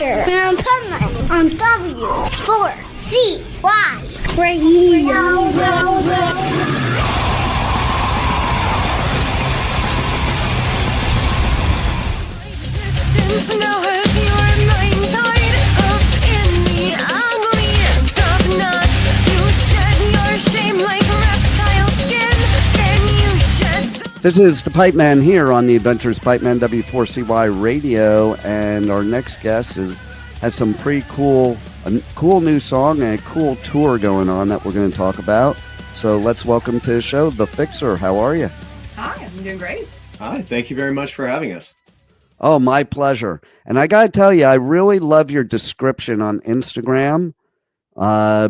Adventure on Pipeman on W4CY Radio. Now has your mind tied up in the ugly stuff knot. You shed your shame like reptile skin, then you shed This is the Pipeman here on the Adventures of Pipeman W4CY Radio, and our next guest has some pretty cool, a cool new song and a cool tour going on that we're going to talk about. So let's welcome to the show, The Fixer. How are you? Hi, I'm doing great. Hi, thank you very much for having us. Oh, my pleasure. And I got to tell you, I really love your description on Instagram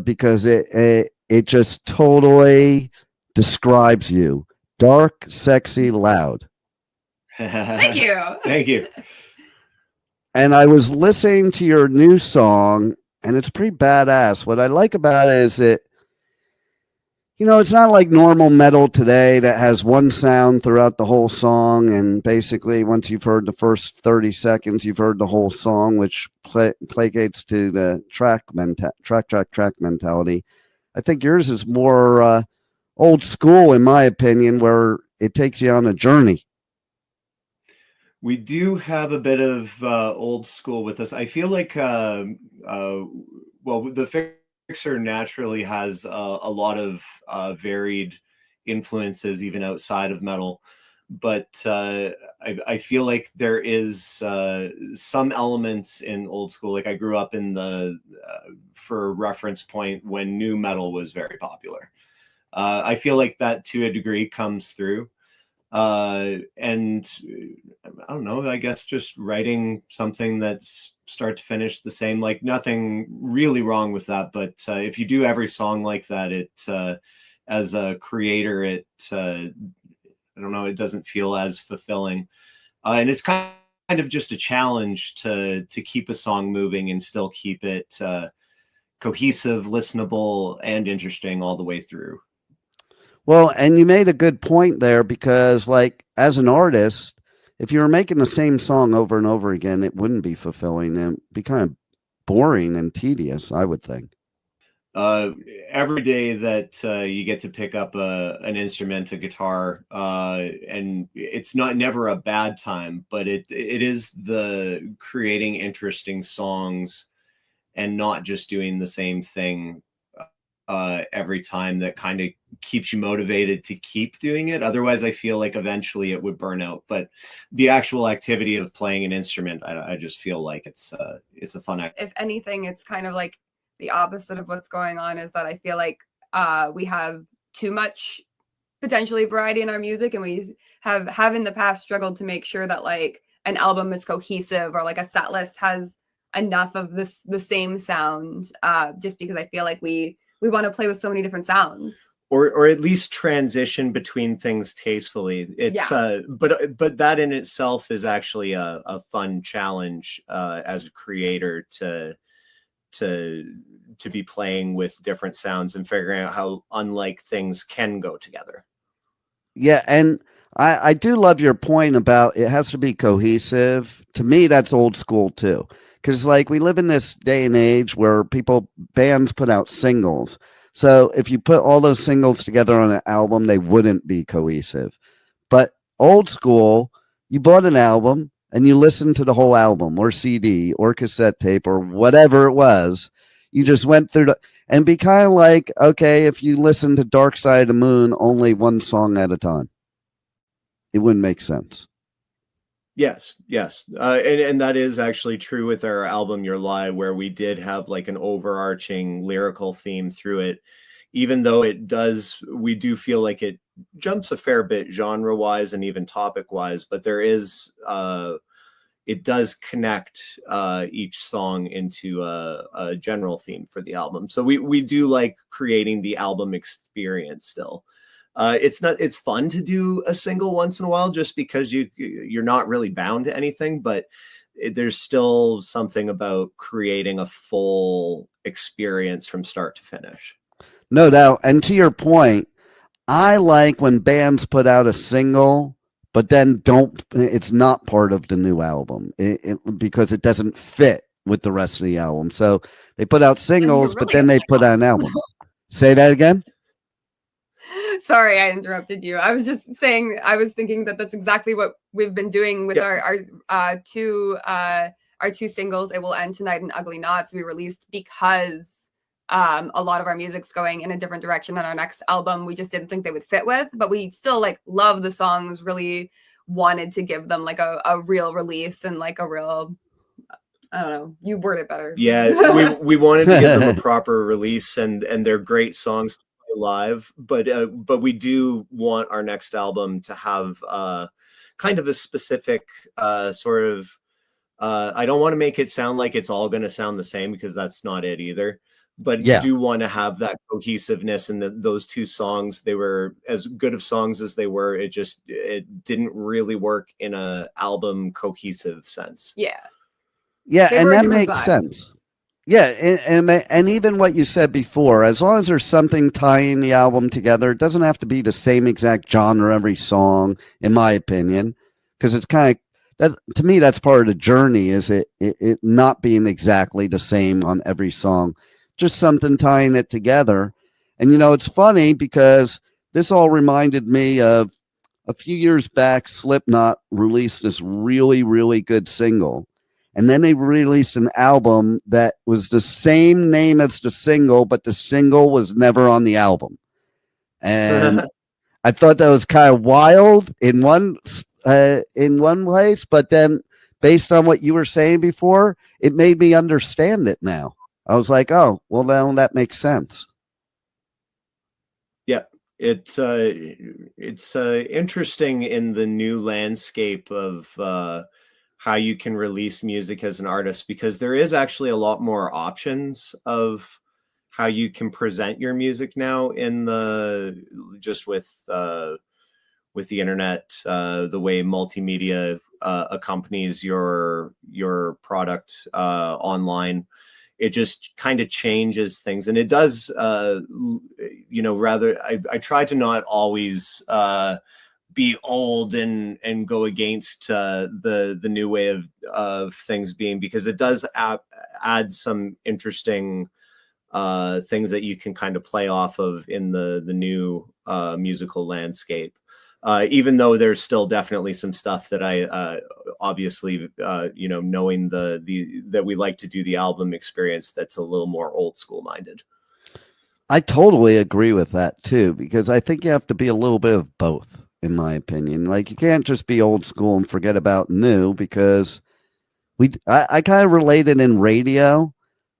because it just totally describes you. Dark, sexy, loud. Thank you. Thank you. And I was listening to your new song, and it's pretty badass. What I like about it is that, you know, it's not like normal metal today that has one sound throughout the whole song. And basically, once you've heard the first 30 seconds, you've heard the whole song, which placates to the track mentality. I think yours is more old school, in my opinion, where it takes you on a journey. We do have a bit of old school with us. I feel like, well, the Fixer naturally has a lot of varied influences, even outside of metal. But I feel like there is some elements in old school. Like I grew up in the, for reference point, when new metal was very popular. I feel like that to a degree comes through. And I don't know, I guess just writing something that's start to finish the same, like nothing really wrong with that. But if you do every song like that, it as a creator, it I don't know, it doesn't feel as fulfilling. And it's kind of just a challenge to keep a song moving and still keep it cohesive, listenable, and interesting all the way through. Well, and you made a good point there because, like, as an artist, if you were making the same song over and over again, it wouldn't be fulfilling and be kind of boring and tedious, I would think. Every day that you get to pick up an instrument, a guitar, and it's never a bad time, but it is the creating interesting songs and not just doing the same thing every time that kind of keeps you motivated to keep doing it. Otherwise, I feel like eventually it would burn out. But the actual activity of playing an instrument, I just feel like it's a fun activity. If anything, it's kind of like the opposite of what's going on, is that I feel like we have too much potentially variety in our music, and we have in the past struggled to make sure that like an album is cohesive or like a set list has enough of the same sound, just because I feel like we want to play with so many different sounds, or at least transition between things tastefully. It's but that in itself is actually a fun challenge as a creator to be playing with different sounds and figuring out how unlike things can go together. Yeah, and I do love your point about it has to be cohesive. To me, that's old school too. Because like we live in this day and age where bands put out singles. So if you put all those singles together on an album, they wouldn't be cohesive. But old school, you bought an album and you listened to the whole album or CD or cassette tape or whatever it was. You just went through and be kind of like, okay, if you listen to Dark Side of the Moon, only one song at a time, it wouldn't make sense. Yes. And that is actually true with our album, Your Lie, where we did have like an overarching lyrical theme through it, even though we do feel like it jumps a fair bit genre wise and even topic wise, but there is, it does connect each song into a general theme for the album. So we do like creating the album experience still. It's fun to do a single once in a while just because you're not really bound to anything, but there's still something about creating a full experience from start to finish. No doubt. And to your point, I like when bands put out a single, but then it's not part of the new album because it doesn't fit with the rest of the album. So they put out singles, but really then they put out an album. Say that again. Sorry, I interrupted you. I was just saying, I was thinking that that's exactly what we've been doing with our two singles. It Will End Tonight and Ugly Knots we released because a lot of our music's going in a different direction than our next album. We just didn't think they would fit with, but we still like love the songs, really wanted to give them like a real release and like a real, I don't know, you word it better. Yeah, we wanted to give them a proper release, and they're great songs to play live, but we do want our next album to have kind of a specific sort of I don't want to make it sound like it's all going to sound the same, because that's not it either. But you do want to have that cohesiveness, and those two songs, they were as good of songs as they were. It didn't really work in a album cohesive sense. Yeah, and that makes sense. Yeah, and even what you said before, as long as there's something tying the album together, it doesn't have to be the same exact genre every song, in my opinion, because it's kind of, that, to me, that's part of the journey, is it not being exactly the same on every song, just something tying it together. And, you know, it's funny because this all reminded me of a few years back, Slipknot released this really, really good single. And then they released an album that was the same name as the single, but the single was never on the album. And I thought that was kind of wild in one place, but then based on what you were saying before, it made me understand it now. I was like, oh, well, then that makes sense. Yeah, it's interesting in the new landscape of how you can release music as an artist, because there is actually a lot more options of how you can present your music now in just with the internet, the way multimedia accompanies your product online. It just kind of changes things, and it does. Rather, I try to not always be old and go against the new way of things being, because it does add some interesting things that you can kind of play off of in the new musical landscape. Even though there's still definitely some stuff that I obviously, knowing that we like to do the album experience, that's a little more old school minded. I totally agree with that too, because I think you have to be a little bit of both, in my opinion. Like, you can't just be old school and forget about new, because I kind of relate it in radio.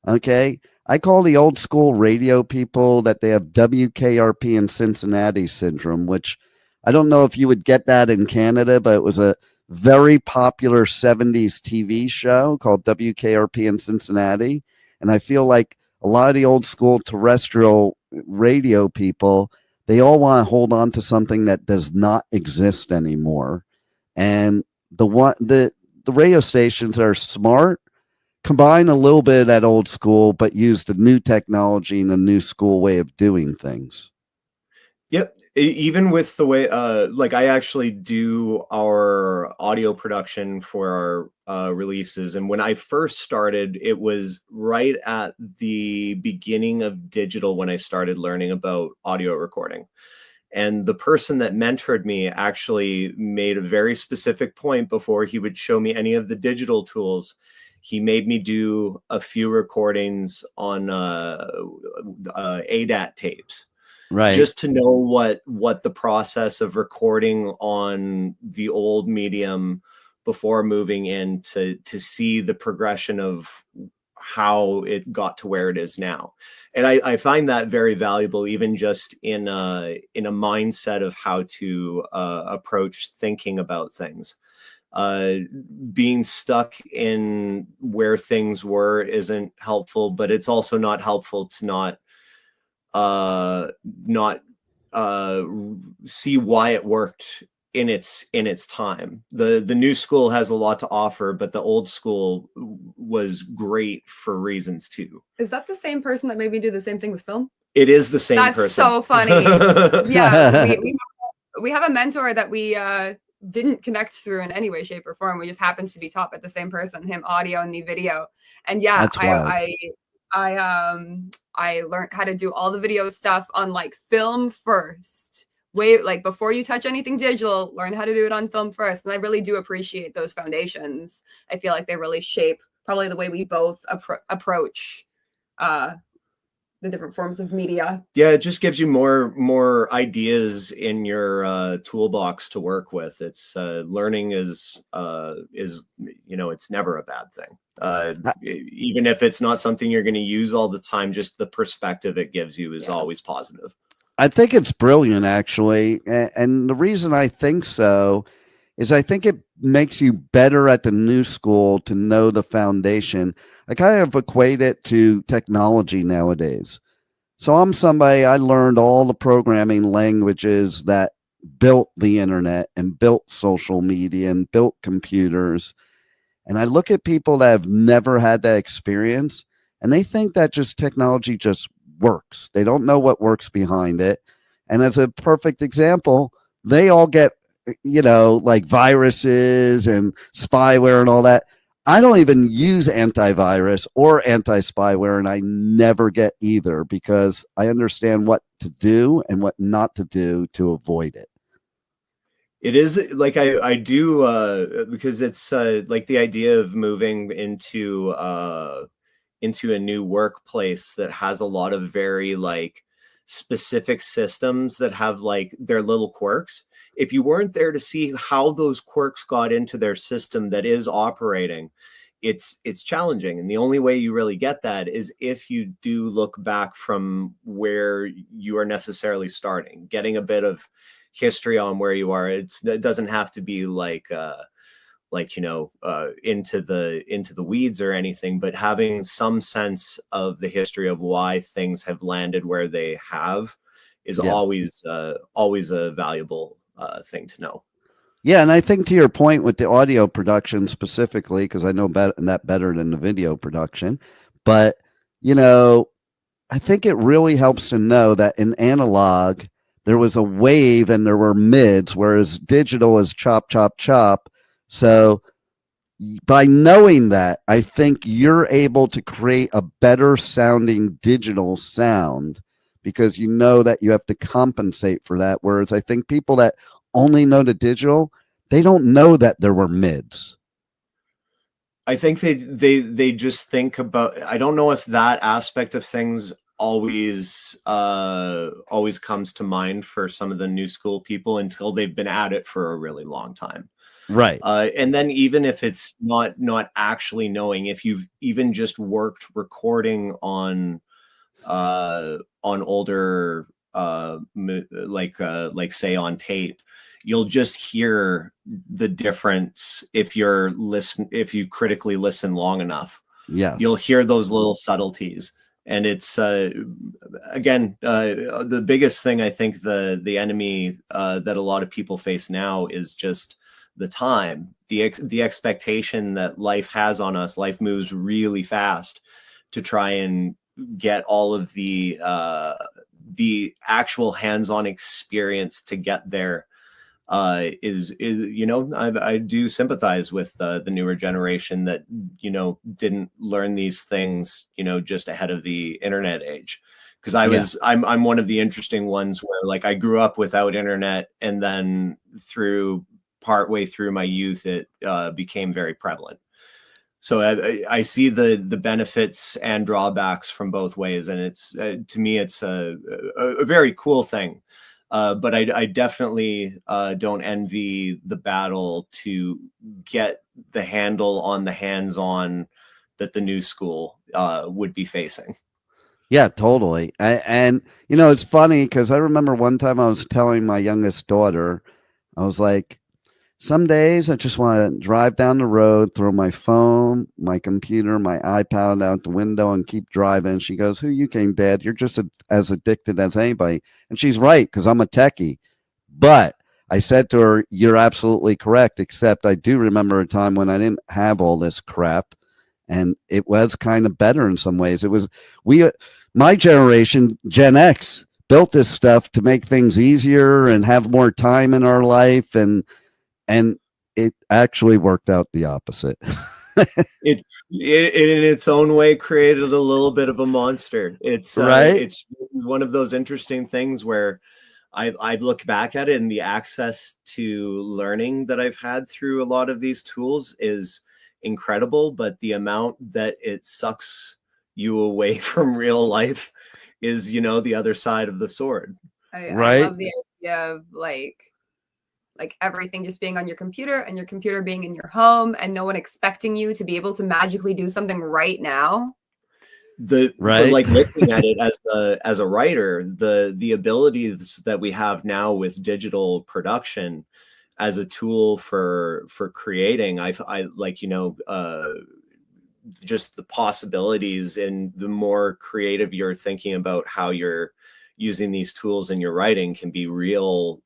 Okay. I call the old school radio people that they have WKRP in Cincinnati syndrome, which I don't know if you would get that in Canada, but it was a very popular 70s TV show called WKRP in Cincinnati. And I feel like a lot of the old school terrestrial radio people, they all want to hold on to something that does not exist anymore. And the radio stations are smart, combine a little bit of that old school, but use the new technology and the new school way of doing things. Yep. Even with the way, I actually do our audio production for our releases. And when I first started, it was right at the beginning of digital when I started learning about audio recording. And the person that mentored me actually made a very specific point before he would show me any of the digital tools. He made me do a few recordings on ADAT tapes. Right. Just to know what the process of recording on the old medium before moving in, to see the progression of how it got to where it is now. And I find that very valuable, even just in a mindset of how to approach thinking about things. Being stuck in where things were isn't helpful, but it's also not helpful to not see why it worked in its time. The new school has a lot to offer, but the old school was great for reasons too. Is that the same person that made me do the same thing with film? It is the same person. That's so funny. Yeah, we have a mentor that we didn't connect through in any way, shape, or form. We just happened to be taught by the same person, him audio and me video. And yeah, That's wild. I learned how to do all the video stuff on like film first. Like before you touch anything digital, learn how to do it on film first. And I really do appreciate those foundations. I feel like they really shape probably the way we both approach the different forms of media. Yeah, it just gives you more ideas in your toolbox to work with. It's learning is it's never a bad thing. Even if it's not something you're going to use all the time, just the perspective it gives you is always positive. I think it's brilliant, actually. And the reason I think so is I think it makes you better at the new school to know the foundation. I kind of equate it to technology nowadays. So I'm somebody, I learned all the programming languages that built the internet and built social media and built computers. And I look at people that have never had that experience, and they think that just technology just works. They don't know what works behind it. And as a perfect example, they all get, like viruses and spyware and all that. I don't even use antivirus or anti-spyware, and I never get either because I understand what to do and what not to do to avoid it. It is like I do because it's like the idea of moving into a new workplace that has a lot of very like specific systems that have like their little quirks. If you weren't there to see how those quirks got into their system that is operating, it's challenging. And the only way you really get that is if you do look back from where you are necessarily starting, getting a bit of history on where you are. It doesn't have to be into the weeds or anything, but having some sense of the history of why things have landed where they have is always a valuable thing to know. Yeah, and I think to your point with the audio production specifically, because I know that better than the video production, but I think it really helps to know that in analog there was a wave and there were mids, whereas digital is chop, chop, chop. So by knowing that, I think you're able to create a better sounding digital sound because you know that you have to compensate for that. Whereas I think people that only know the digital, they don't know that there were mids. I think they just think about, I don't know if that aspect of things always comes to mind for some of the new school people until they've been at it for a really long time. Right. And then even if it's not actually knowing, if you've even just worked recording on older like say on tape, you'll just hear the difference if you critically listen long enough. Yeah, you'll hear those little subtleties. And it's again the biggest thing I think the enemy that a lot of people face now is just the time, the expectation that life has on us. Life moves really fast to try and get all of the actual hands-on experience to get there. I do sympathize with the newer generation that didn't learn these things just ahead of the internet age, because I'm one of the interesting ones where like I grew up without internet, and then partway through my youth it became very prevalent. So I see the benefits and drawbacks from both ways, and it's to me it's a very cool thing. But I definitely don't envy the battle to get the handle on the hands-on that the new school would be facing. Yeah, totally. And it's funny because I remember one time I was telling my youngest daughter, I was like, some days I just want to drive down the road, throw my phone, my computer, my iPad out the window and keep driving. She goes, "Who you came, Dad? You're just as addicted as anybody." And she's right, because I'm a techie. But I said to her, "You're absolutely correct, except I do remember a time when I didn't have all this crap. And it was kind of better in some ways. It was my generation, Gen X, built this stuff to make things easier and have more time in our life. And and it actually worked out the opposite. It in its own way created a little bit of a monster. It's Right? it's one of those interesting things where I look back at it, and the access to learning that I've had through a lot of these tools is incredible, but the amount that it sucks you away from real life is, the other side of the sword. I Right? love the idea of like everything just being on your computer and your computer being in your home and no one expecting you to be able to magically do something right now. But Right? like looking at it as a writer, the abilities that we have now with digital production as a tool for creating, I like, just the possibilities, and the more creative you're thinking about how you're using these tools in your writing can be real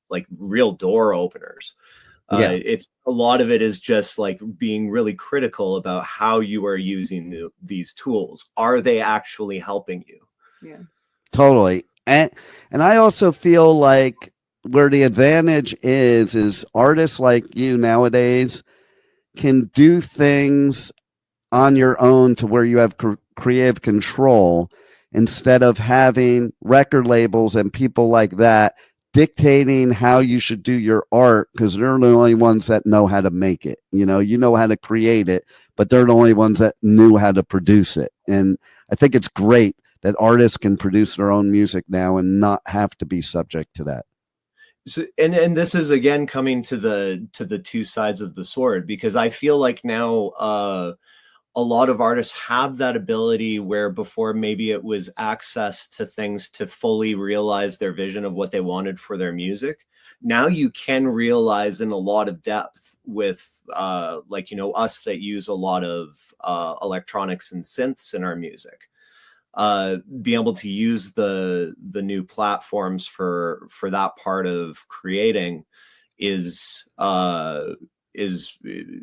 door openers. Yeah. It's a lot of it is just like being really critical about how you are using these tools. Are they actually helping you? Yeah. Totally. And I also feel like where the advantage is artists like you nowadays can do things on your own to where you have creative control, instead of having record labels and people like that dictating how you should do your art, because they're the only ones that know how to make it. You know how to create it, but they're the only ones that knew how to produce it. And I think it's great that artists can produce their own music now and not have to be subject to that. So, and this is again coming to the two sides of the sword, because I feel like now a lot of artists have that ability where before maybe it was access to things to fully realize their vision of what they wanted for their music. Now you can realize in a lot of depth with us that use a lot of electronics and synths in our music. Be able to use the new platforms for that part of creating is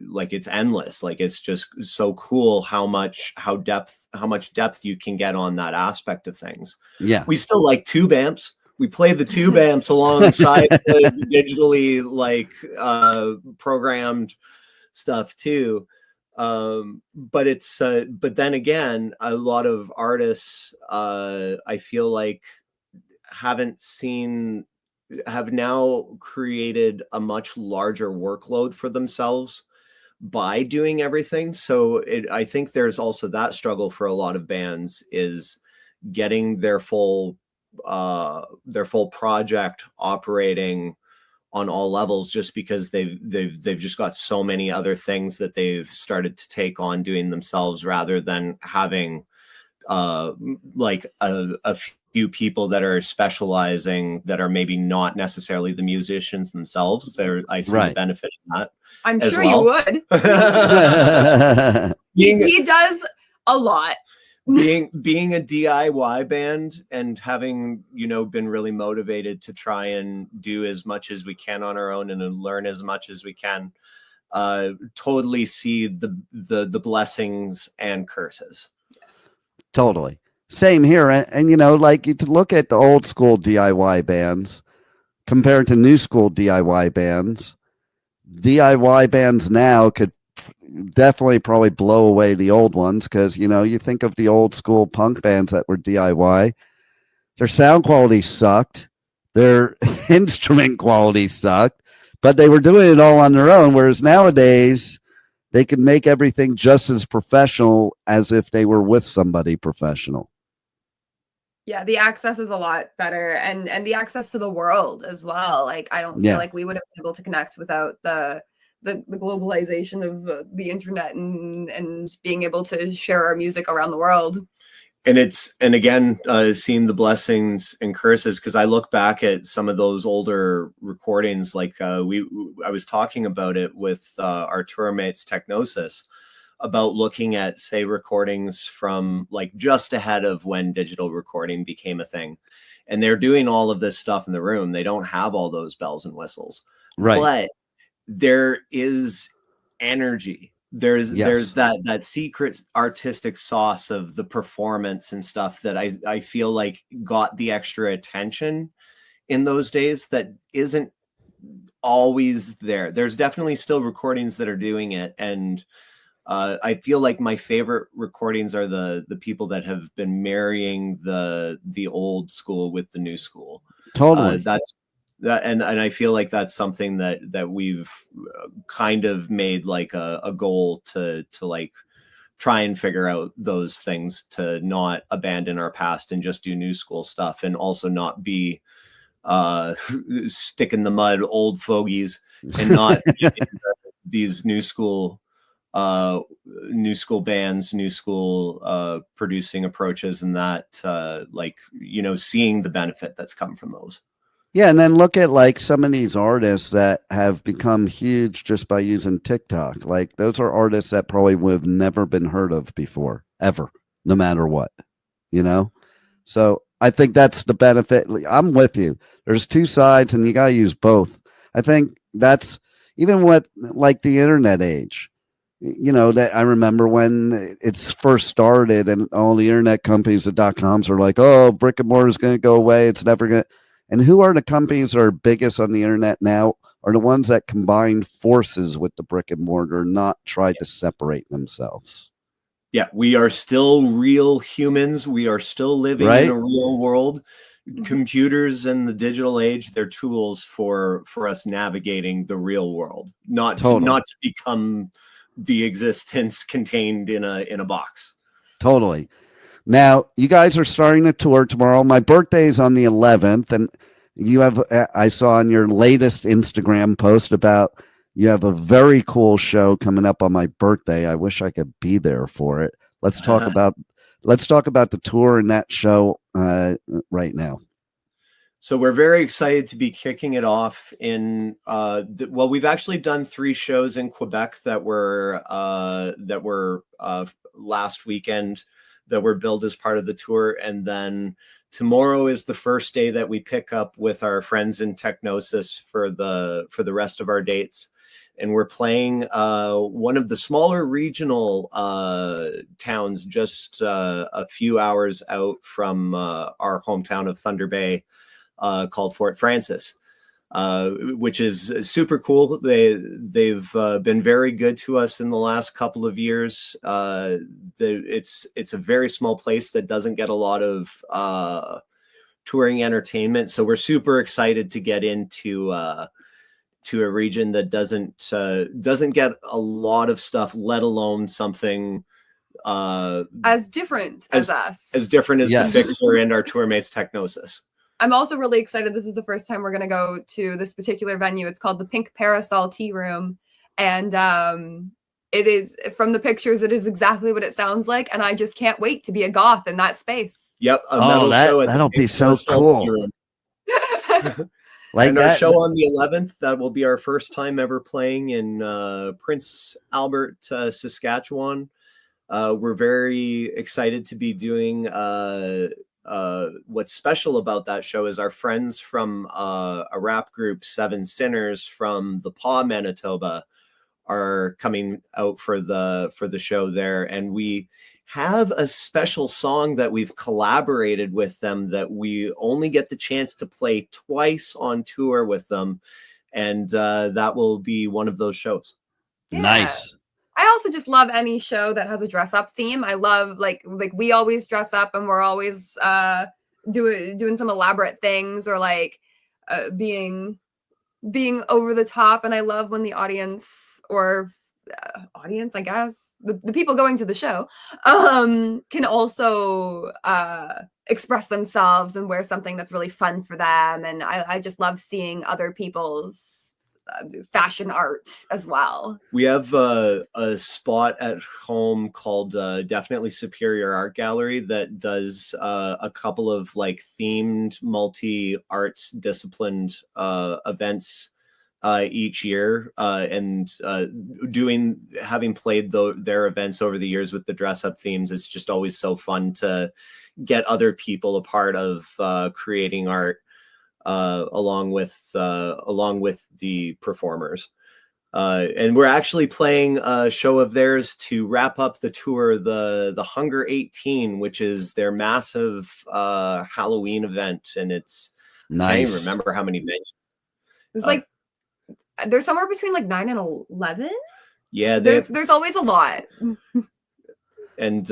like, it's endless. Like, it's just so cool how much depth you can get on that aspect of things. Yeah. We still like tube amps. We play the tube amps alongside the digitally programmed stuff too. But it's but then again, a lot of artists I feel like have now created a much larger workload for themselves by doing everything. So I think there's also that struggle for a lot of bands, is getting their full project operating on all levels, just because they've just got so many other things that they've started to take on doing themselves, rather than having like a few people that are specializing, that are maybe not necessarily the musicians themselves. I see the benefit in that. I'm as sure well. you would. He does a lot. being a DIY band and having, been really motivated to try and do as much as we can on our own and learn as much as we can, totally see the blessings and curses. Totally. Same here. And like, you look at the old school DIY bands compared to new school DIY bands. DIY bands now could definitely probably blow away the old ones, because you think of the old school punk bands that were DIY, their sound quality sucked, their instrument quality sucked, but they were doing it all on their own. Whereas nowadays they can make everything just as professional as if they were with somebody professional. Yeah, the access is a lot better, and the access to the world as well. Like, I don't feel like we would have been able to connect without the globalization of the internet and being able to share our music around the world. And again, seeing the blessings and curses, because I look back at some of those older recordings, like I was talking about it with our tour mates Technosis, about looking at, say, recordings from like just ahead of when digital recording became a thing. And they're doing all of this stuff in the room. They don't have all those bells and whistles. Right. But there is energy. There's that secret artistic sauce of the performance and stuff that I feel like got the extra attention in those days, that isn't always there. There's definitely still recordings that are doing it, and I feel like my favorite recordings are the people that have been marrying the old school with the new school. Totally. And I feel like that's something that we've kind of made like a goal to like try and figure out those things, to not abandon our past and just do new school stuff, and also not be stick in the mud old fogies, and not these new school bands, new school producing approaches, and that like, you know, seeing the benefit that's come from those. Yeah, and then look at like some of these artists that have become huge just by using TikTok. Like those are artists that probably would have never been heard of before, ever, no matter what, you know? So I think that's the benefit. I'm with you. There's two sides and you got to use both. I think that's even what, like the internet age, you know, that I remember when it's first started and all the internet companies, the .coms are like, oh, brick and mortar is going to go away. It's never going to. And who are the companies that are biggest on the internet now are the ones that combined forces with the brick and mortar, not tried to separate themselves. Yeah, we are still real humans. We are still living in a real world. Computers and the digital age, they're tools for us navigating the real world, not to become the existence contained in a box. Totally. Now, you guys are starting a tour tomorrow. My birthday is on the 11th, and you have, I saw on your latest Instagram post about you have a very cool show coming up on my birthday. I wish I could be there for it. Let's talk about the tour and that show right now. So we're very excited to be kicking it off in well, we've actually done 3 shows in Quebec that were last weekend, that were billed as part of the tour. And then tomorrow is the first day that we pick up with our friends in Technosis for the rest of our dates. And we're playing one of the smaller regional towns, just a few hours out from our hometown of Thunder Bay, called Fort Francis, which is super cool. They've been very good to us in the last couple of years. It's a very small place that doesn't get a lot of touring entertainment, so we're super excited to get into to a region that doesn't get a lot of stuff, let alone something as different as us, as different as the Fixer and our tour mates Technosis. I'm also really excited. This is the first time we're going to go to this particular venue. It's called the Pink Parasol Tea Room. And it is, from the pictures, it is exactly what it sounds like. And I just can't wait to be a goth in that space. Yep. That'll be so cool. Like and our show on the 11th, that will be our first time ever playing in Prince Albert, Saskatchewan. We're very excited to be doing what's special about that show is our friends from a rap group, Seven Sinners, from the Paw, Manitoba, are coming out for the show there, and we have a special song that we've collaborated with them that we only get the chance to play twice on tour with them, and that will be one of those shows. Yeah. Nice. I also just love any show that has a dress up theme. I love like we always dress up and we're always doing some elaborate things or like being over the top. And I love when the audience or audience, I guess, the people going to the show can also express themselves and wear something that's really fun for them. And I just love seeing other people's fashion art as well. We have a spot at home called Definitely Superior Art Gallery that does a couple of like themed multi-arts disciplined events each year, and having played their events over the years with the dress up themes, it's just always so fun to get other people a part of creating art along with the performers. And we're actually playing a show of theirs to wrap up the tour, the Hunger 18, which is their massive Halloween event, and it's nice. I don't even remember how many venues. It's like There's somewhere between like 9 and 11. Yeah, there's always a lot. And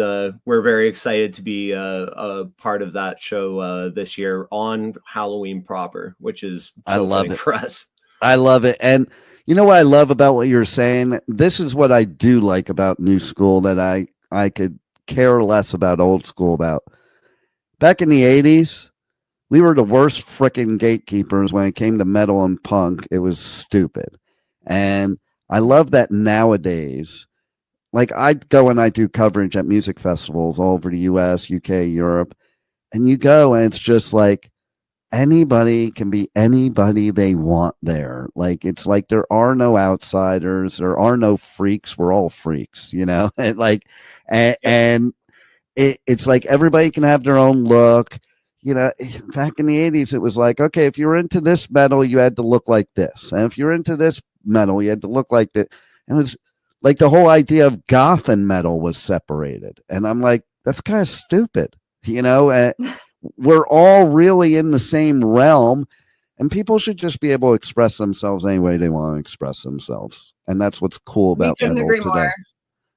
we're very excited to be a part of that show this year on Halloween proper, which is I love fitting it for us. I love it. And you know what I love about what you're saying? This is what I do like about new school that I could care less about old school about. Back in the 80s, we were the worst freaking gatekeepers when it came to metal and punk. It was stupid. And I love that nowadays. Like I go and I do coverage at music festivals all over the US, UK, Europe, and you go and it's just like anybody can be anybody they want there. Like it's like there are no outsiders, there are no freaks. We're all freaks, you know. And like, and it's like everybody can have their own look. You know, back in the 80s, it was like, okay, if you were into this metal, you had to look like this, and if you're into this metal, you had to look like that. And it was like the whole idea of goth and metal was separated. And I'm like, that's kind of stupid, you know? We're all really in the same realm, and people should just be able to express themselves any way they want to express themselves. And that's what's cool about metal today. More.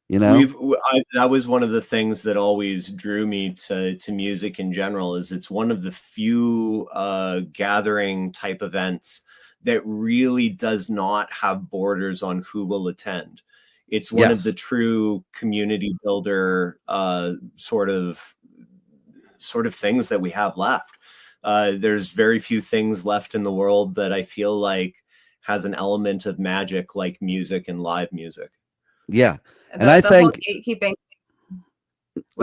You know, that was one of the things that always drew me to music in general. Is it's one of the few gathering type events that really does not have borders on who will attend. It's one of the true community builder sort of things that we have left. There's very few things left in the world that I feel like has an element of magic like music and live music. Yeah. And I think gatekeeping.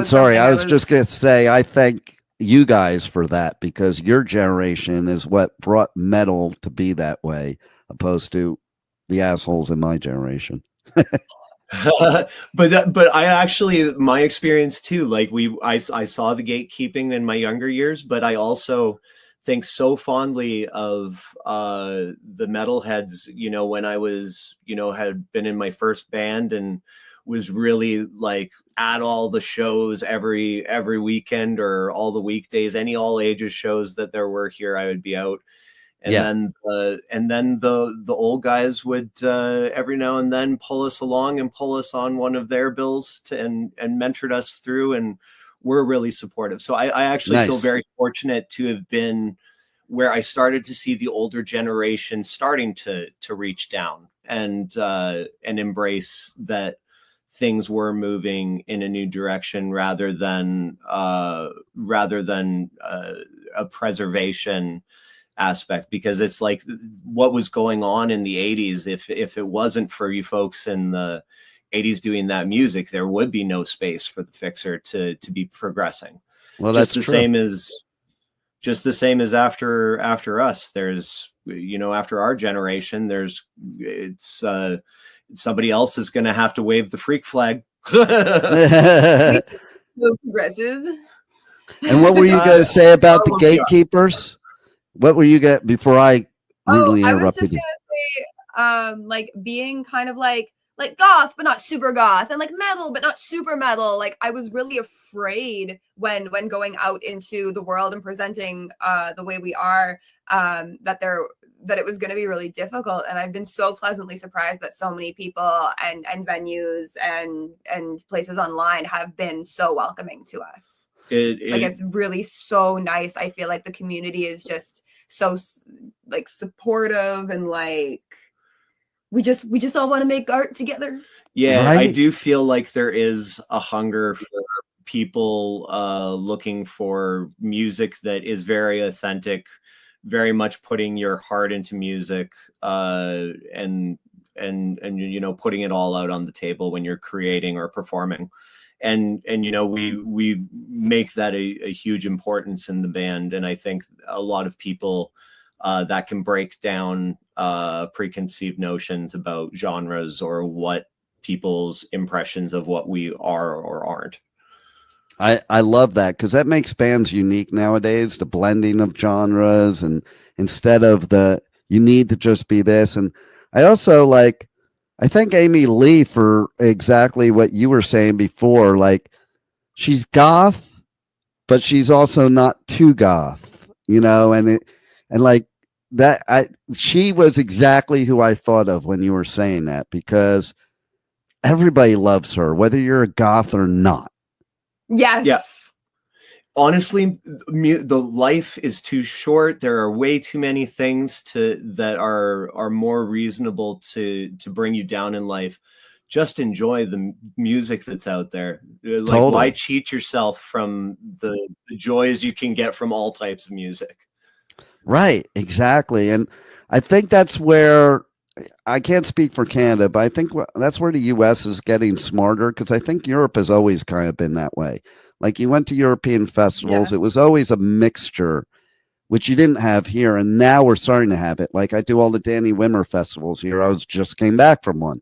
Sorry, I was just going to say, I thank you guys for that, because your generation is what brought metal to be that way, opposed to the assholes in my generation. but I actually, my experience too, like I saw the gatekeeping in my younger years, but I also think so fondly of the metalheads, you know, when I was, you know, had been in my first band and was really like at all the shows every weekend or all the weekdays, any all ages shows that there were here, I would be out. And then the old guys would every now and then pull us along and pull us on one of their bills and mentored us through, and we're really supportive. So I actually feel very fortunate to have been where I started to see the older generation starting to reach down and embrace that things were moving in a new direction rather than a preservation aspect, because it's like what was going on in the 80s, if it wasn't for you folks in the 80s doing that music, there would be no space for the Fixer to be progressing. Well, just that's the same as after us. There's, you know, after our generation, it's somebody else is going to have to wave the freak flag. So progressive. And what were you going to say about the gatekeepers? What were you get before I rudely interrupted you? I was just gonna say, like being kind of like goth, but not super goth, and like metal, but not super metal. Like I was really afraid when going out into the world and presenting the way we are, that it was going to be really difficult. And I've been so pleasantly surprised that so many people and venues and places online have been so welcoming to us. It's really so nice. I feel like the community is just so like supportive, and like we just all want to make art together. Yeah, right? I do feel like there is a hunger for people looking for music that is very authentic, very much putting your heart into music, and you know, putting it all out on the table when you're creating or performing. And you know, we make that a huge importance in the band, and I think a lot of people that can break down preconceived notions about genres or what people's impressions of what we are or aren't. I love that, because that makes bands unique nowadays, the blending of genres, and instead of you need to just be this. And I also I thank Amy Lee for exactly what you were saying before. Like, she's goth, but she's also not too goth, you know, and like she was exactly who I thought of when you were saying that, because everybody loves her, whether you're a goth or not. Yes. Yeah. Honestly, the life is too short. There are way too many things that are more reasonable to bring you down in life. Just enjoy the music that's out there. Like, Totally. Why cheat yourself from the joys you can get from all types of music? Right, exactly. And I think that's where, I can't speak for Canada, but I think that's where the US is getting smarter, because I think Europe has always kind of been that way. Like, you went to European festivals, Yeah. it was always a mixture, which you didn't have here. And now we're starting to have it. Like, I do all the Danny Wimmer festivals here. Just came back from one.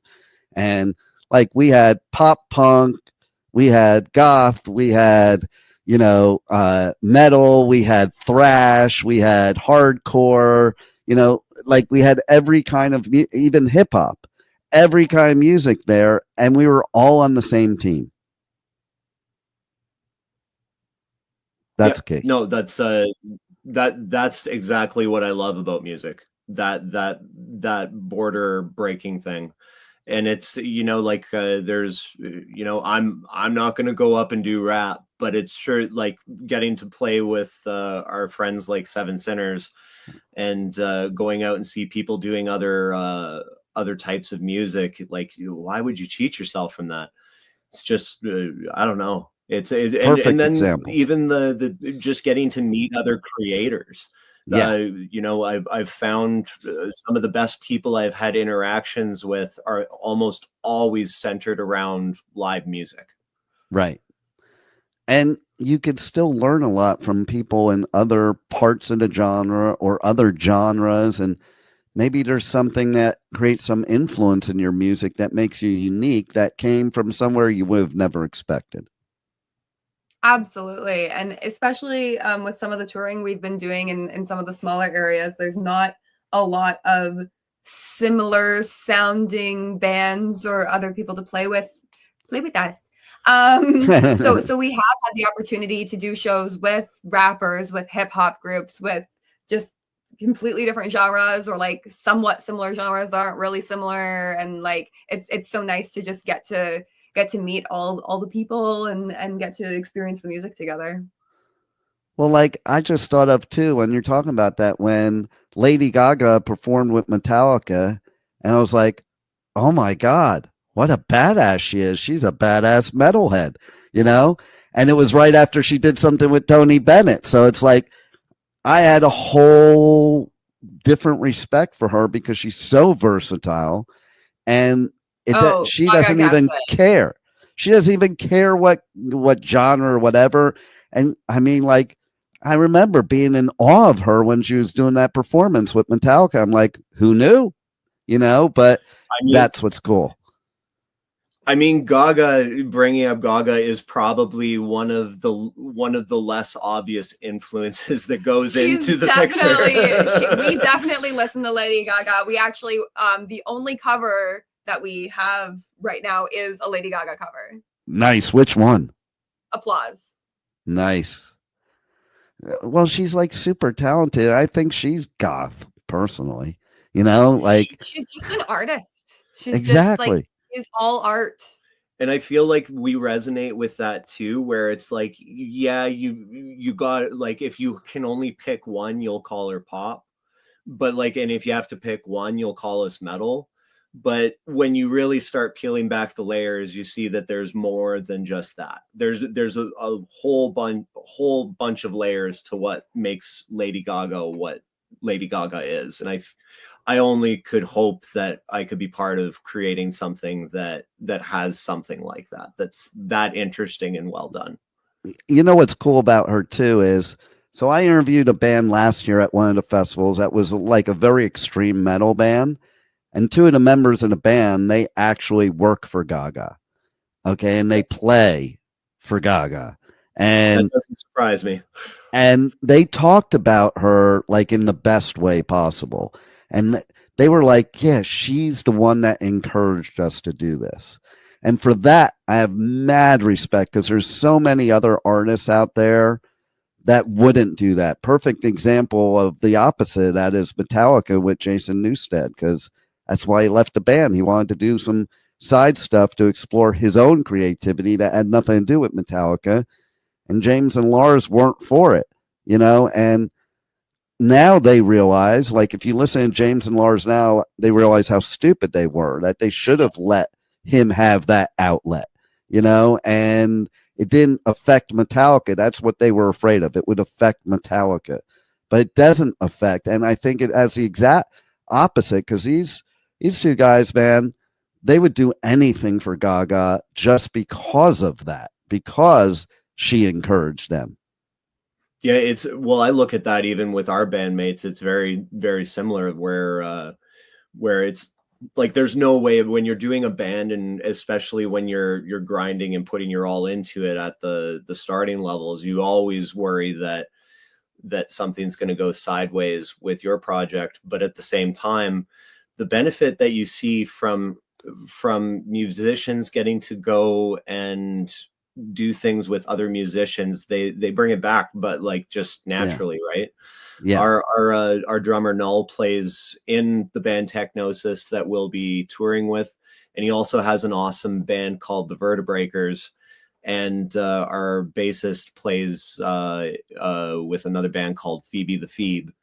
And like, we had pop punk, we had goth, we had, metal, we had thrash, we had hardcore, like, we had every kind of, even hip hop, every kind of music there. And we were all on the same team. That's key. No, that's exactly what I love about music. That border breaking thing. And it's, there's, I'm not going to go up and do rap, but it's sure, like, getting to play with our friends like Seven Sinners, and going out and see people doing other types of music. Like, why would you cheat yourself from that? It's just, I don't know. Perfect and then example. Even the just getting to meet other creators. Yeah. I've found some of the best people I've had interactions with are almost always centered around live music. Right. And you could still learn a lot from people in other parts of the genre or other genres. And maybe there's something that creates some influence in your music that makes you unique, that came from somewhere you would have never expected. Absolutely. And especially with some of the touring we've been doing in some of the smaller areas, there's not a lot of similar sounding bands or other people to play with us. So we have had the opportunity to do shows with rappers, with hip hop groups, with just completely different genres, or like somewhat similar genres that aren't really similar. And like, it's so nice to just get to meet all the people and get to experience the music together. Well, like, I just thought of too, when you're talking about that, when Lady Gaga performed with Metallica, and I was like, oh my God, what a badass she is. She's a badass metalhead, and it was right after she did something with Tony Bennett. So it's like, I had a whole different respect for her because she's so versatile, and she doesn't even care. She doesn't even care what genre or whatever. And I mean, like, I remember being in awe of her when she was doing that performance with Metallica. I'm like, who knew? But that's what's cool. I mean, bringing up Gaga is probably one of the less obvious influences that goes into the Fixer. We definitely listen to Lady Gaga. We actually, the only cover that we have right now is a Lady Gaga cover. Nice. Which one? Applause. Nice. Well, she's like super talented. I think she's goth, personally. Like, she's just an artist. She's exactly. Just like, she's all art. And I feel like we resonate with that too, where it's like, yeah, you got, like, if you can only pick one, you'll call her pop. But like, and if you have to pick one, you'll call us metal. But when you really start peeling back the layers, you see that there's more than just that. There's a whole bunch of layers to what makes Lady Gaga what Lady Gaga is. And I only could hope that I could be part of creating something that has something like that, that's that interesting and well done. What's cool about her too is, so I interviewed a band last year at one of the festivals that was like a very extreme metal band. And two of the members of the band, they actually work for Gaga. Okay. And they play for Gaga. And that doesn't surprise me. And they talked about her like in the best way possible. And they were like, yeah, she's the one that encouraged us to do this. And for that, I have mad respect, because there's so many other artists out there that wouldn't do that. Perfect example of the opposite. That is Metallica with Jason Newsted, because that's why he left the band. He wanted to do some side stuff to explore his own creativity that had nothing to do with Metallica. And James and Lars weren't for it, you know, and now they realize, like, if you listen to James and Lars now, they realize how stupid they were, that they should have let him have that outlet, you know, and it didn't affect Metallica. That's what they were afraid of. It would affect Metallica, but it doesn't affect. And I think it has the exact opposite, because these two guys, man, they would do anything for Gaga just because of that, because she encouraged them. Yeah, I look at that even with our bandmates. It's very, very similar where it's like there's no way when you're doing a band, and especially when you're grinding and putting your all into it at the starting levels, you always worry that something's going to go sideways with your project. But at the same time, the benefit that you see from musicians getting to go and do things with other musicians, they bring it back, but like just naturally, right? Yeah. Our drummer Null plays in the band Technosis that we'll be touring with, and he also has an awesome band called the Vertebreakers, and our bassist plays with another band called Phoebe the Phoebe.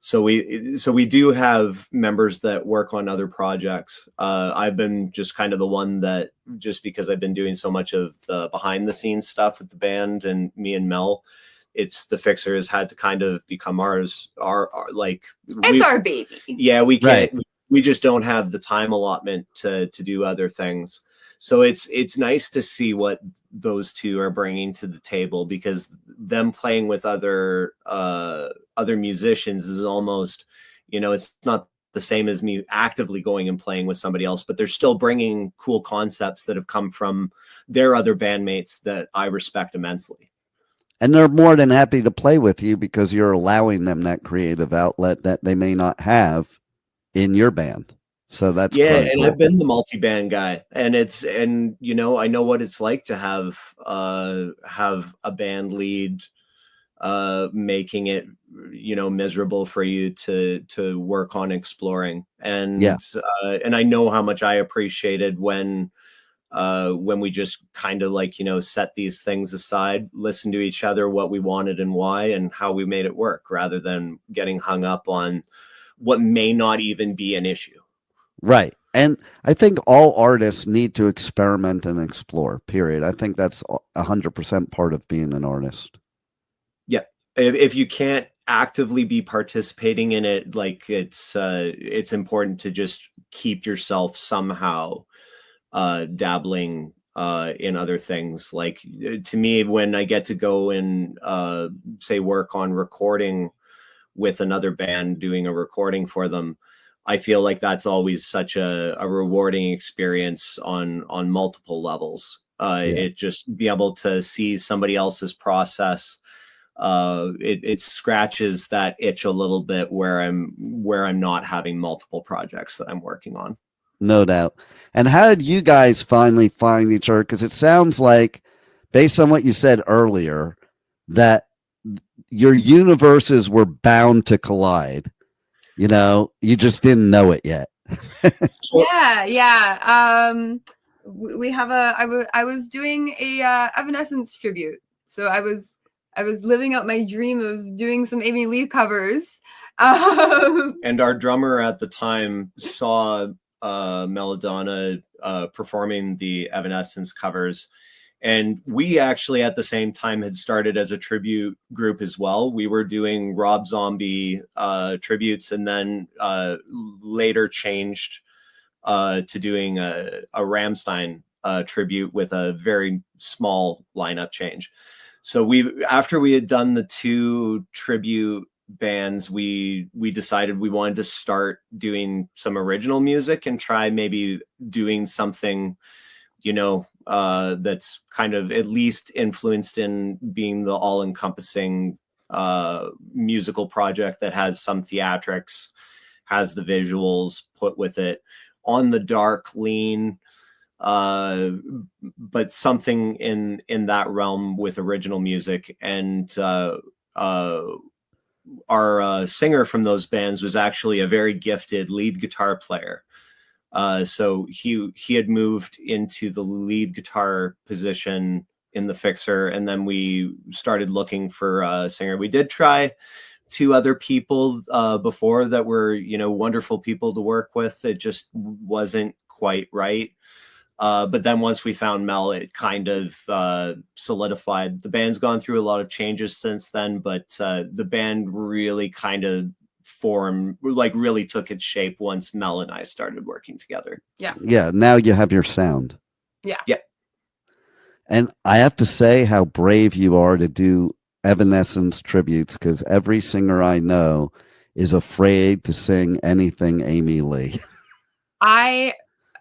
So we do have members that work on other projects. I've been just kind of the one that, just because I've been doing so much of the behind the scenes stuff with the band, and me and Mel, it's the Fixer has had to kind of become our like, It's our baby. Yeah, we can't. Right. We just don't have the time allotment to do other things. So it's nice to see what those two are bringing to the table, because them playing with other musicians is almost, you know, it's not the same as me actively going and playing with somebody else, but they're still bringing cool concepts that have come from their other bandmates that I respect immensely. And they're more than happy to play with you because you're allowing them that creative outlet that they may not have in your band. So that's and cool. I've been the multi-band guy, and you know, I know what it's like to have a band lead making it, you know, miserable for you to work on exploring. And and I know how much I appreciated when we just kind of, like, you know, set these things aside, listen to each other, what we wanted and why, and how we made it work, rather than getting hung up on what may not even be an issue. Right. And I think all artists need to experiment and explore, period. I think that's 100% part of being an artist. Yeah. If you can't actively be participating in it, like, it's important to just keep yourself somehow dabbling in other things. Like, to me, when I get to go and say work on recording with another band, doing a recording for them, I feel like that's always such a rewarding experience on multiple levels. It just be able to see somebody else's process. It scratches that itch a little bit where I'm not having multiple projects that I'm working on. No doubt. And how did you guys finally find each other? Because it sounds like, based on what you said earlier, that your universes were bound to collide. You know, you just didn't know it yet. Yeah. We have I was doing a Evanescence tribute. So I was living out my dream of doing some Amy Lee covers. And our drummer at the time saw Melodonna performing the Evanescence covers. And we actually at the same time had started as a tribute group as well. We were doing Rob Zombie tributes, and then later changed to doing a Rammstein tribute with a very small lineup change. So after we had done the two tribute bands, we decided we wanted to start doing some original music and try maybe doing something, you know, that's kind of at least influenced in being the all-encompassing musical project that has some theatrics, has the visuals put with it, on the dark lean, but something in that realm with original music. And our singer from those bands was actually a very gifted lead guitar player. So he had moved into the lead guitar position in the Fixer, and then we started looking for a singer. We did try 2 other people before that were, wonderful people to work with. It just wasn't quite right. But then once we found Mel, it kind of solidified. The band's gone through a lot of changes since then, but the band really kind of really took its shape once Mel and I started working together. Yeah. Now you have your sound. Yeah. And I have to say how brave you are to do Evanescence tributes, because every singer I know is afraid to sing anything Amy Lee. I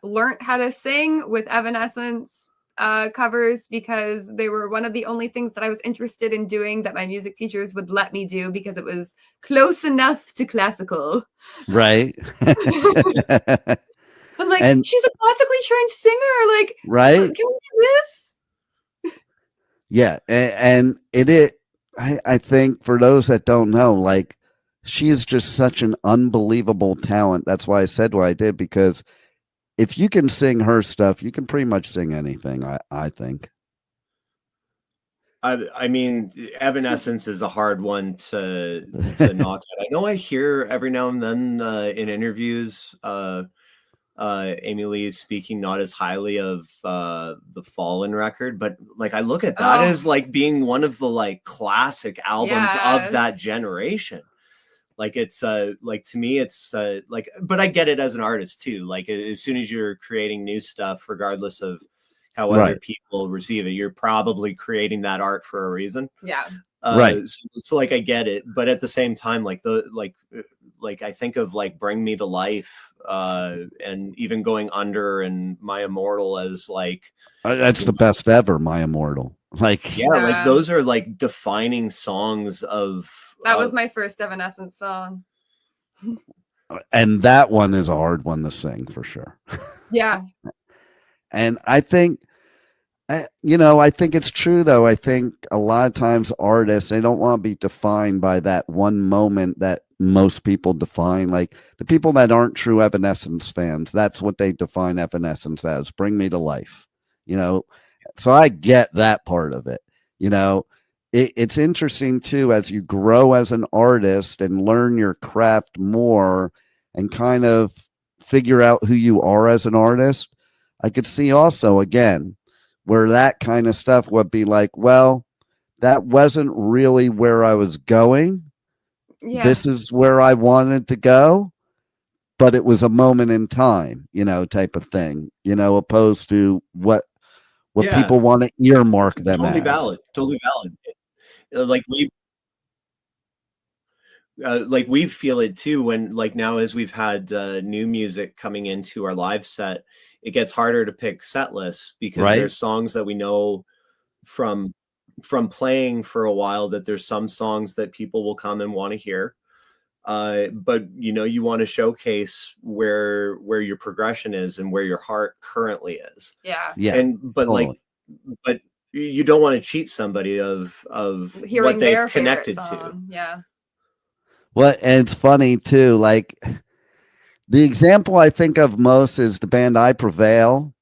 learned how to sing with Evanescence covers because they were one of the only things that I was interested in doing that my music teachers would let me do because it was close enough to classical. Right. I'm like, she's a classically trained singer. Like, right. Can we do this? Yeah. And I think for those that don't know, like, she is just such an unbelievable talent. That's why I said what I did, because if you can sing her stuff, you can pretty much sing anything, I think. I mean, Evanescence is a hard one to knock at. I know I hear every now and then in interviews, Amy Lee speaking not as highly of the Fallen record, but like I look at that as like being one of the like classic albums of that generation. Like it's like to me it's like, but I get it as an artist too. Like as soon as you're creating new stuff, regardless of how other people receive it, you're probably creating that art for a reason. Yeah. So like I get it, but at the same time, like I think of like Bring Me to Life and even Going Under and My Immortal as like that's the best ever, My Immortal. Like like those are like defining songs of that was my first Evanescence song. And that one is a hard one to sing for sure. Yeah. And I think I think it's true, though. I think a lot of times artists, they don't want to be defined by that one moment that most people define. Like the people that aren't true Evanescence fans, that's what they define Evanescence as. Bring Me to Life, So I get that part of it. It's interesting, too, as you grow as an artist and learn your craft more and kind of figure out who you are as an artist. I could see also, again, where that kind of stuff would be like, well, that wasn't really where I was going. Yeah. This is where I wanted to go, but it was a moment in time, type of thing, opposed to what people want to earmark them totally as. Totally valid. Like we feel it too when like now as we've had new music coming into our live set, it gets harder to pick set lists because there's songs that we know from playing for a while that there's some songs that people will come and want to hear. But you want to showcase where your progression is and where your heart currently is. Yeah. But you don't want to cheat somebody of hearing what they've their connected song. to. Yeah. Well, and it's funny too, like the example I think of most is the band I Prevail.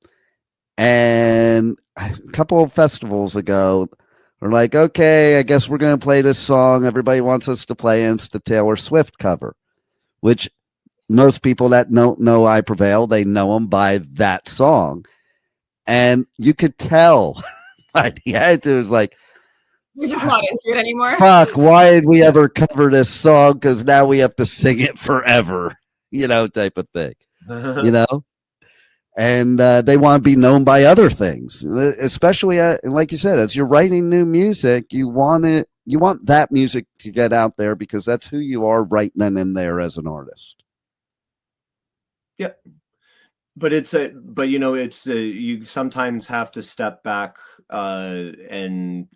And a couple of festivals ago, we're like, okay, I guess we're going to play this song. Everybody wants us to play, and it's the Taylor Swift cover, which most people that don't know I Prevail, they know them by that song. And you could tell by the attitude was like, you're just not into it anymore. Fuck, why did we ever cover this song? Because now we have to sing it forever, type of thing, And they want to be known by other things, especially, like you said, as you're writing new music, you want that music to get out there because that's who you are right then and there as an artist. Yeah. But you sometimes have to step back and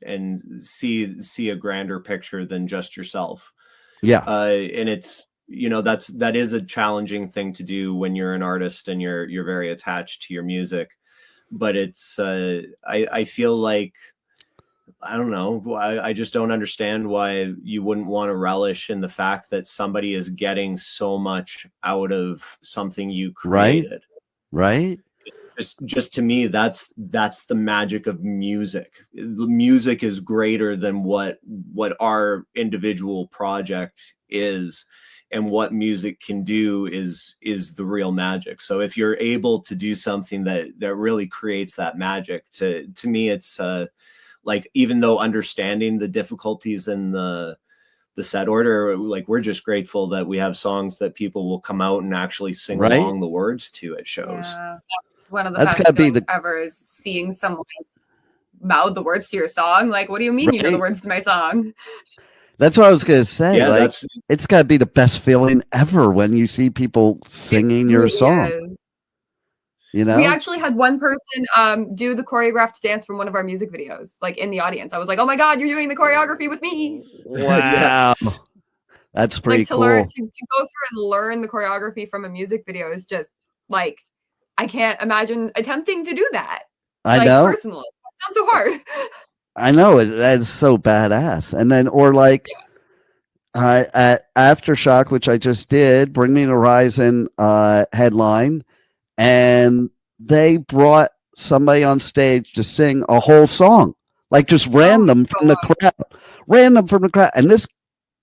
see a grander picture than just yourself. Yeah. And it's, that is a challenging thing to do when you're an artist and you're very attached to your music. But it's I feel like I don't know. I just don't understand why you wouldn't want to relish in the fact that somebody is getting so much out of something you created. Right. It's just to me, that's the magic of music. The music is greater than what our individual project is, and what music can do is the real magic. So if you're able to do something that really creates that magic, to me, it's like, even though understanding the difficulties in the set order, like, we're just grateful that we have songs that people will come out and actually sing along the words to at shows. Yeah, that's one of the That's best gotta be feelings ever, is seeing someone mouth the words to your song. Like, what do you mean you know the words to my song? That's what I was gonna say. Yeah, like, it's got to be the best feeling ever when you see people singing your song. Is. You know, we actually had one person do the choreographed dance from one of our music videos, like, in the audience. I was like, "Oh my god, you're doing the choreography with me!" Wow, that's pretty to cool. learn to go through and learn the choreography from a music video is just like, I can't imagine attempting to do that. I know. Personally, that sounds so hard. I know, that's so badass. And then, or like, at Aftershock, which I just did, Bring Me the Horizon headline, and they brought somebody on stage to sing a whole song, like, just random from the crowd, and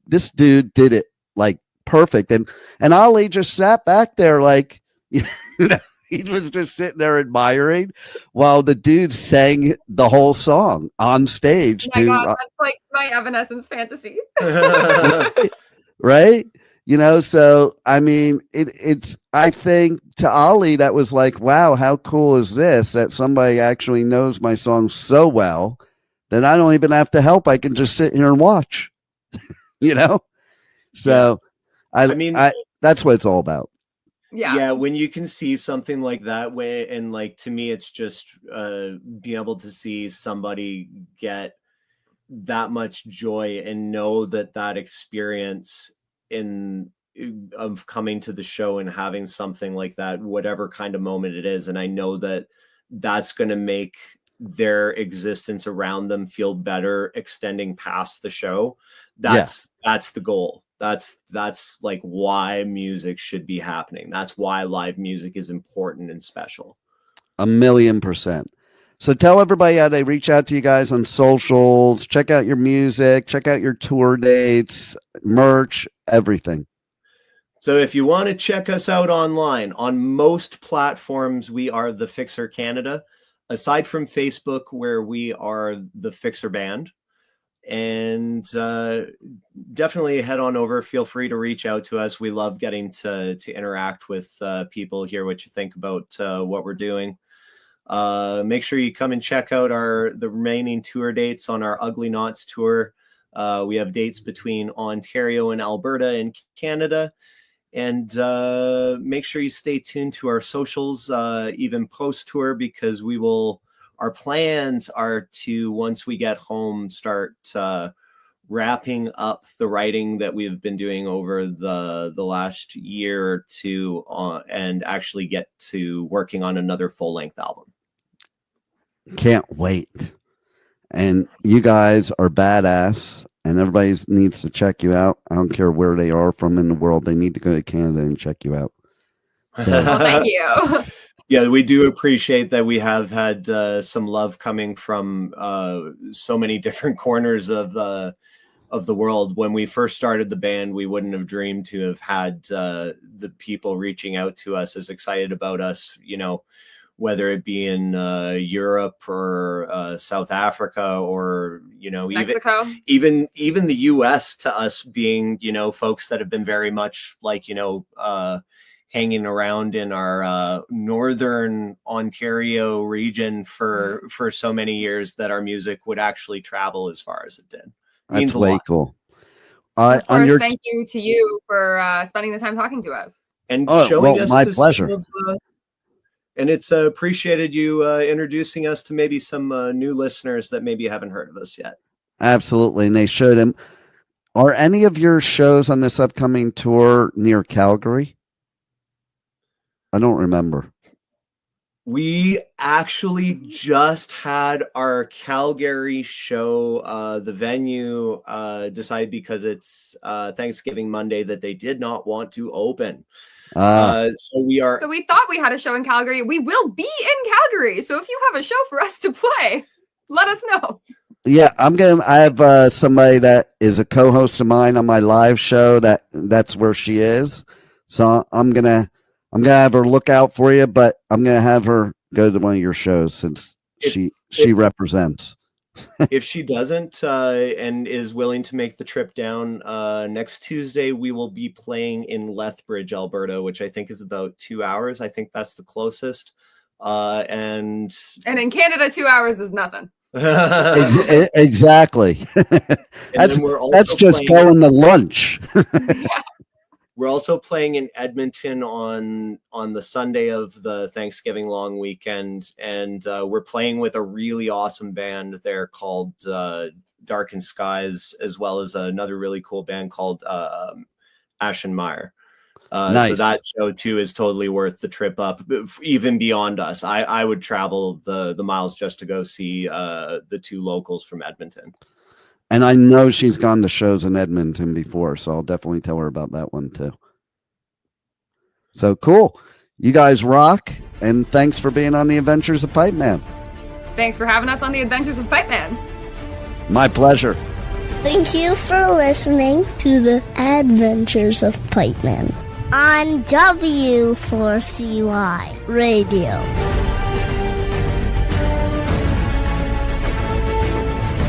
this dude did it like perfect, and Ali just sat back there like, you know, he was just sitting there admiring while the dude sang the whole song on stage. Oh my God, that's like my Evanescence fantasy. Right? You know, so I mean, it's I think to Ali that was like, wow, how cool is this, that somebody actually knows my song so well that I don't even have to help. I can just sit here and watch. You know? So I mean, that's what it's all about. Yeah, when you can see something like that, and like, to me, it's just being able to see somebody get that much joy and know that experience of coming to the show and having something like that, whatever kind of moment it is, and I know that that's going to make their existence around them feel better, extending past the show. That's the goal. That's like why music should be happening. That's why live music is important and special. 1,000,000%. So tell everybody how they reach out to you guys on socials, check out your music, check out your tour dates, merch, everything. So if you want to check us out online, on most platforms, we are The Fixer Canada, aside from Facebook, where we are The Fixer Band. And definitely head on over. Feel free to reach out to us. We love getting to interact with people, hear what you think about what we're doing. Make sure you come and check out the remaining tour dates on our Ugly Knots tour. We have dates between Ontario and Alberta in Canada. And make sure you stay tuned to our socials, even post-tour, because our plans are to, once we get home, start wrapping up the writing that we've been doing over the last year or two, and actually get to working on another full-length album. Can't wait. And you guys are badass, and everybody needs to check you out. I don't care where they are from in the world. They need to go to Canada and check you out. So. Well, thank you. Yeah, we do appreciate that. We have had some love coming from so many different corners of the world. When we first started the band, we wouldn't have dreamed to have had the people reaching out to us as excited about us, you know, whether it be in Europe or South Africa, or, you know, Mexico, even the US, to us being, you know, folks that have been very much like, you know, hanging around in our northern Ontario region for so many years, that our music would actually travel as far as it did. That's way cool. Of course, thank you to you for spending the time talking to us and showing us. My pleasure. And it's appreciated you introducing us to maybe some new listeners that maybe haven't heard of us yet. Absolutely, and they should. Are any of your shows on this upcoming tour near Calgary? I don't remember. We actually just had our Calgary show. The venue decided because it's Thanksgiving Monday that they did not want to open. So we thought we had a show in Calgary. We will be in Calgary. So if you have a show for us to play, let us know. Yeah, I have somebody that is a co-host of mine on my live show. That's where she is. So I'm gonna have her look out for you, but I'm gonna have her go to one of your shows since she represents. If she doesn't and is willing to make the trip down next Tuesday, we will be playing in Lethbridge, Alberta, which I think is about 2 hours. I think that's the closest. And in Canada, 2 hours is nothing. Exactly. That's just going to lunch. Yeah. We're also playing in Edmonton on the Sunday of the Thanksgiving long weekend, and we're playing with a really awesome band there called Darkened Skies, as well as another really cool band called Ashenmire. Nice. So that show too is totally worth the trip up, even beyond us. I would travel the miles just to go see the two locals from Edmonton. And I know she's gone to shows in Edmonton before, so I'll definitely tell her about that one too. So cool. You guys rock, and thanks for being on the Adventures of Pipeman. Thanks for having us on the Adventures of Pipeman. My pleasure. Thank you for listening to the Adventures of Pipeman on W4CY Radio.